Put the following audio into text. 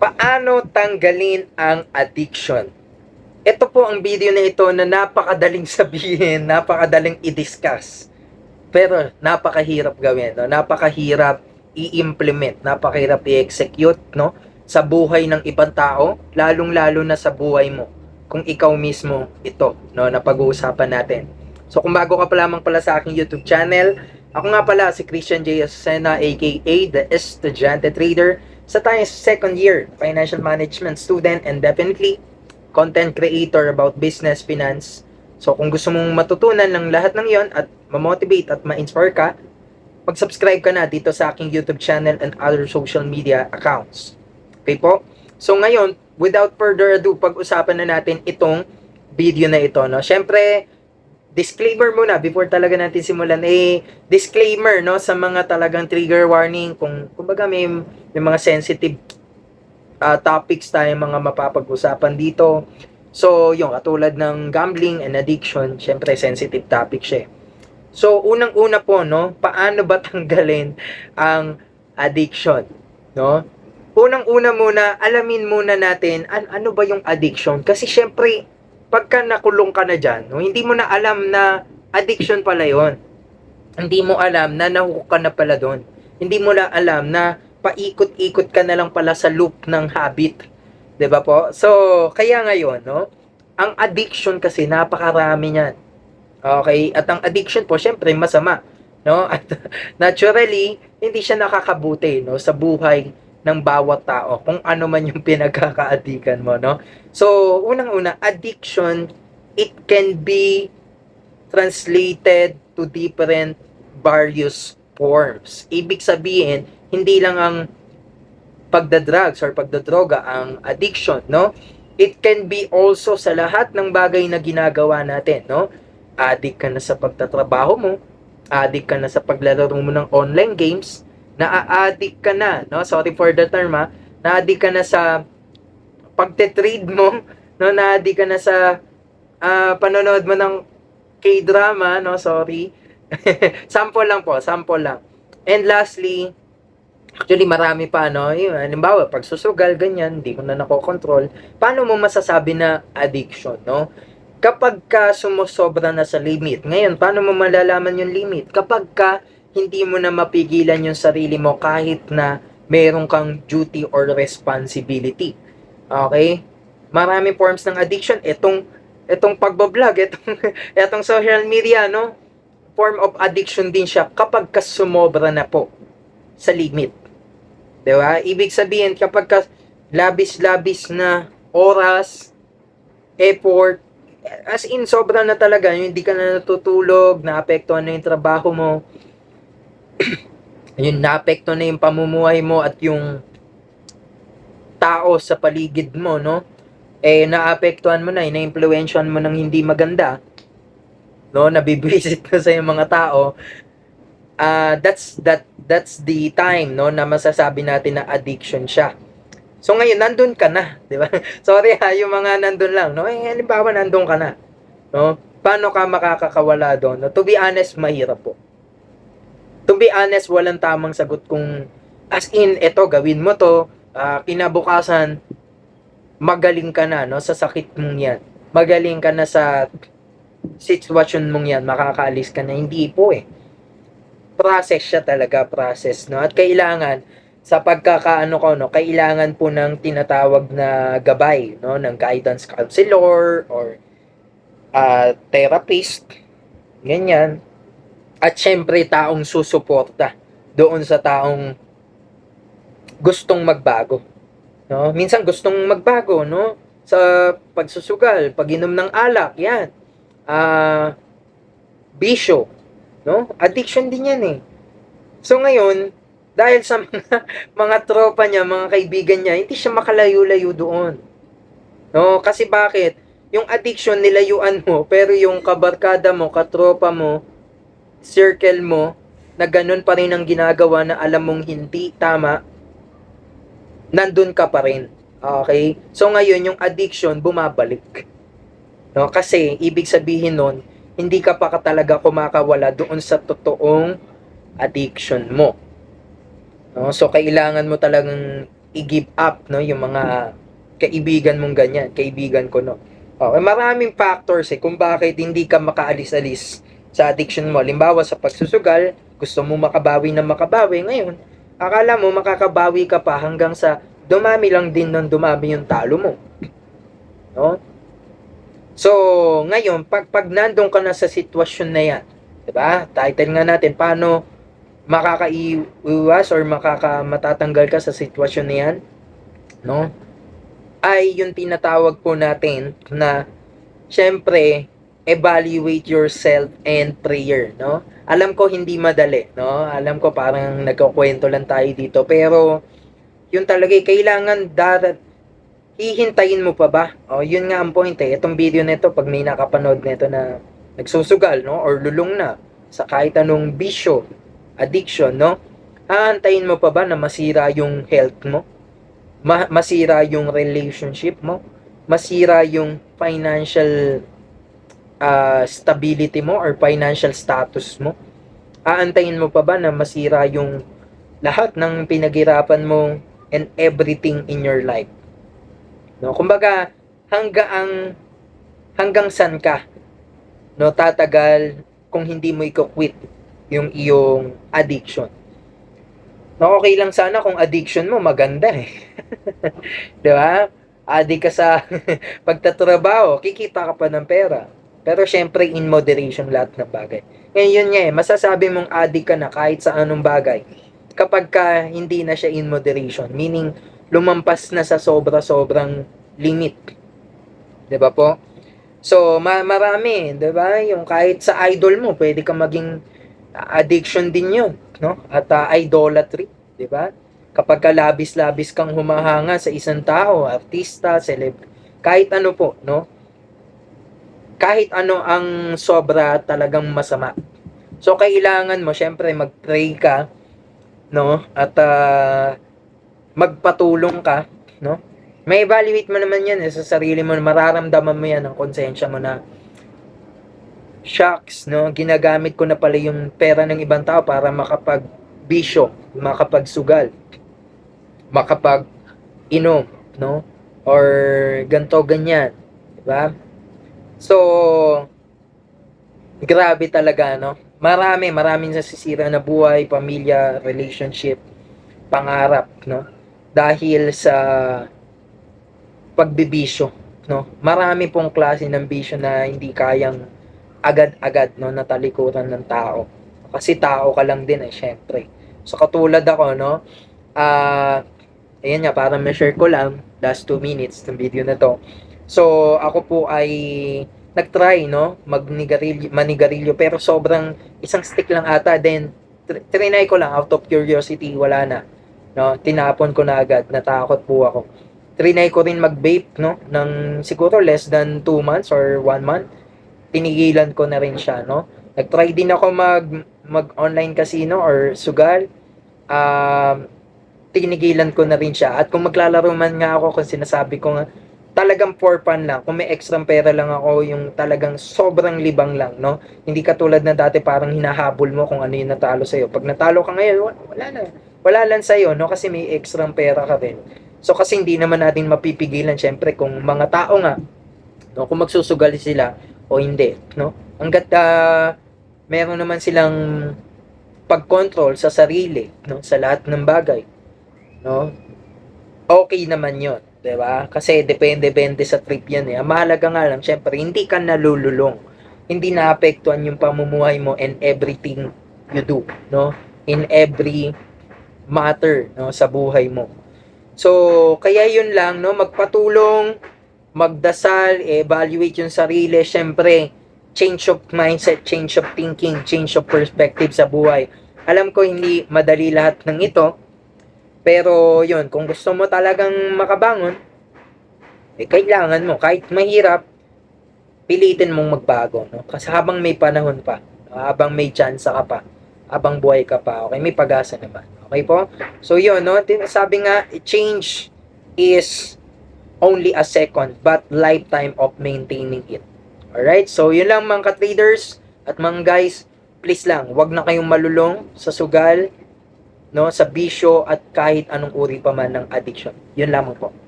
Paano tanggalin ang addiction? Ito po ang video na ito na napakadaling sabihin, napakadaling i-discuss. Pero napakahirap gawin, no? Napakahirap i-implement, napakahirap i-execute, no? Sa buhay ng ibang tao, lalong-lalo na sa buhay mo. Kung ikaw mismo ito, no, na pag-uusapan natin. So kung bago ka pa lamang pala sa aking YouTube channel, ako nga pala si Christian J. Azucena aka The Estudyante Trader sa tayong second year financial management student and definitely content creator about business, finance. So kung gusto mong matutunan ng lahat ng yon at ma-motivate at ma-inspire ka, mag-subscribe ka na dito sa aking YouTube channel and other social media accounts. Okay po? So ngayon, without further ado, pag-usapan na natin itong video na ito, no? Syempre, disclaimer muna before talaga natin simulan. Disclaimer, no, sa mga talagang trigger warning, kung kumbaga may mga sensitive topics tayo mga mapapag-usapan dito. So, yung katulad ng gambling and addiction, syempre sensitive topic siya. So, unang-una po, no, paano ba tanggalin ang addiction, no? Unang-una muna, alamin muna natin ano ba yung addiction, kasi syempre pagka nakulong ka na dyan, no, hindi mo na alam na addiction pala yon. Hindi mo alam na nahook ka na pala doon. Hindi mo na alam na paikot-ikot ka na lang pala sa loop ng habit. 'Di ba po? So, kaya ngayon, no, ang addiction kasi napakarami niyan. Okay? At ang addiction po, syempre masama, no? At naturally, hindi siya nakakabuti, no, sa buhay ng bawat tao kung ano man yung pinagkakaadikan mo, no? So, unang-una, addiction, it can be translated to different various forms. Ibig sabihin, hindi lang ang pagdadrugs or pagdadroga ang addiction, no? It can be also sa lahat ng bagay na ginagawa natin, no? Addict ka na sa pagtatrabaho mo, addict ka na sa paglalaro mo ng online games, na-addict ka na, no? Sorry for the term, ha? Na-addict ka na sa pagte-trade mo, no? Na-addict ka na sa panonood mo ng K-drama, no? Sorry. Sample lang po, sample lang. And lastly, actually marami pa, no? Yung, halimbawa, pagsusugal, ganyan, hindi mo na nakokontrol. Paano mo masasabi na addiction, no? Kapag ka sumusobra na sa limit. Ngayon, paano mo malalaman yung limit? Kapag ka hindi mo na mapigilan yung sarili mo kahit na meron kang duty or responsibility. Okay? Maraming forms ng addiction. Itong pagbablog, itong social media, no? Form of addiction din siya kapag ka sumobra na po sa limit. Diba? Ibig sabihin, kapag ka labis-labis na oras, effort, as in, sobra na talaga, yung hindi ka na natutulog, naapektuhan na yung trabaho mo, yun, naapekto na yung pamumuhay mo at yung tao sa paligid mo, no? Naapektuhan mo na, na-influensyan mo ng hindi maganda, no? Nabibisit ka sa yung mga tao. That's the time, no, na masasabi natin na addiction siya. So ngayon, nandun ka na, di ba? Sorry ha, yung mga nandun lang, no? Halimbawa, nandun ka na, no? Paano ka makakakawala doon? No? To be honest, mahirap po. To be honest, walang tamang sagot kung as in, eto, gawin mo to, kinabukasan, magaling ka na, no, sa sakit mong yan. Magaling ka na sa sitwasyon mong yan, makakaalis ka na. Hindi po eh. Process siya talaga, process, no? At kailangan, sa pagkakaano ko, no, kailangan po ng tinatawag na gabay, no, ng guidance counselor or therapist, ganyan. At syempre, taong susuporta doon sa taong gustong magbago, no? Minsan gustong magbago, no? Sa pagsusugal, pag-inom ng alak, yan. Bisyo, no? Addiction din yan eh. So ngayon, dahil sa mga tropa niya, mga kaibigan niya, hindi siya makalayo-layo doon. No? Kasi bakit? Yung addiction nilayuan mo, pero yung kabarkada mo, katropa mo, circle mo, na ganun pa rin ang ginagawa na alam mong hindi tama, nandun ka pa rin. Okay? So ngayon, yung addiction, bumabalik. No? Kasi, ibig sabihin nun, hindi ka pa talaga kumakawala doon sa totoong addiction mo. No? So, kailangan mo talagang i-give up, no, yung mga kaibigan mong ganyan, kaibigan ko, no. Okay, maraming factors kung bakit hindi ka makaalis-alis sa addiction mo. Halimbawa sa pagsusugal, gusto mo makabawi na makabawi, ngayon akala mo makakabawi ka pa hanggang sa dumami lang din ng dumami yung talo mo, no? So, ngayon, pag nandun ka na sa sitwasyon na yan, 'di ba? Title nga natin, paano makakaiwas or matatanggal ka sa sitwasyon na yan, no? Ay yung tinatawag po natin na syempre evaluate yourself and prayer, no? Alam ko hindi madali, no? Alam ko parang nagkukwento lang tayo dito, pero yun talaga kailangan hihintayin mo pa ba? O, yun nga ang point Itong video nito, pag may nakapanood nito na nagsusugal, no? Or lulong na sa kahit anong bisyo, addiction, no? Hahantayin mo pa ba na masira yung health mo? Masira yung relationship mo? Masira yung financial stability mo or financial status mo? Aantayin mo pa ba na masira yung lahat ng pinaghirapan mo and everything in your life? No, kumbaga hanggang saan ka no tatagal kung hindi mo i-quit yung iyong addiction. No, okay lang sana kung addiction mo maganda 'Di ba? Addict ka sa pagtatrabaho, kikita ka pa ng pera. Pero syempre in moderation lahat ng bagay. Ngayon yun nga masasabi mong addict ka na kahit sa anong bagay kapag ka hindi na siya in moderation, meaning lumampas na sa sobra-sobrang limit. 'Di ba po? So, marami, 'di ba? Yung kahit sa idol mo, pwede ka maging addiction din 'yun, no? At idolatry, 'di ba? Kapag ka labis-labis kang humahanga sa isang tao, artista, kahit ano po, no? Kahit ano ang sobra talagang masama. So, kailangan mo, syempre, mag-pray ka, no? At magpatulong ka, no? May evaluate mo naman yan sa sarili mo, mararamdaman mo yan ng konsensya mo na shocks, no? Ginagamit ko na pala yung pera ng ibang tao para makapag-bisyo, makapag-sugal, makapag-inom, no? Or ganto ganyan, di ba? So, grabe talaga, no? Maraming nasisira na buhay, pamilya, relationship, pangarap, no? Dahil sa pagbibisyo, no? Marami pong klase ng bisyo na hindi kayang agad-agad, no, natalikuran ng tao. Kasi tao ka lang din syempre. So katulad ako, no, ayan nga, para ma-share ko lang, last 2 minutes ng video na to. So ako po ay nag-try, no, manigarilyo, pero sobrang isang stick lang ata, then trinay ko lang out of curiosity, wala na, no, tinapon ko na agad, natakot po ako. Trinay ko rin mag-vape, no, ng siguro less than 2 months or 1 month. Tinigilan ko na rin siya, no. Nag-try din ako mag-online casino or sugal. Tinigilan ko na rin siya. At kung maglalaro man nga ako, kung sinasabi ko nga, talagang for fun lang. Kung may extra pera lang ako, yung talagang sobrang libang lang, no. Hindi katulad na dati parang hinahabol mo kung ano yung natalo sa'yo. Pag natalo ka ngayon, wala na. Wala lang sa'yo, no, kasi may extra pera ka rin. So kasi hindi naman natin mapipigilan syempre kung mga tao nga, no, kung magsusugal sila o hindi, no? Hangga't meron naman silang pag-control sa sarili, no, sa lahat ng bagay, no? Okay naman 'yon, 'di ba? Kasi depende sa trip 'yan Ang mahalaga nga lang syempre hindi ka nalululong. Hindi naapektuhan yung pamumuhay mo and everything you do, no? In every matter, no, sa buhay mo. So, kaya yun lang, no, magpatulong, magdasal, evaluate yung sarili, syempre, change of mindset, change of thinking, change of perspective sa buhay. Alam ko hindi madali lahat ng ito, pero yun, kung gusto mo talagang makabangon, kailangan mo, kahit mahirap, pilitin mong magbago, no? Kasi habang may panahon pa, habang may chance ka pa, habang buhay ka pa, okay, may pag-asa naman. Okay po? So yun, no? Sabi nga, change is only a second but lifetime of maintaining it. Alright? So yun lang mga ka-traders at mga guys, please lang, wag na kayong malulong sa sugal. no, sa bisyo at kahit anong uri pa man ng addiction. Yun lamang po.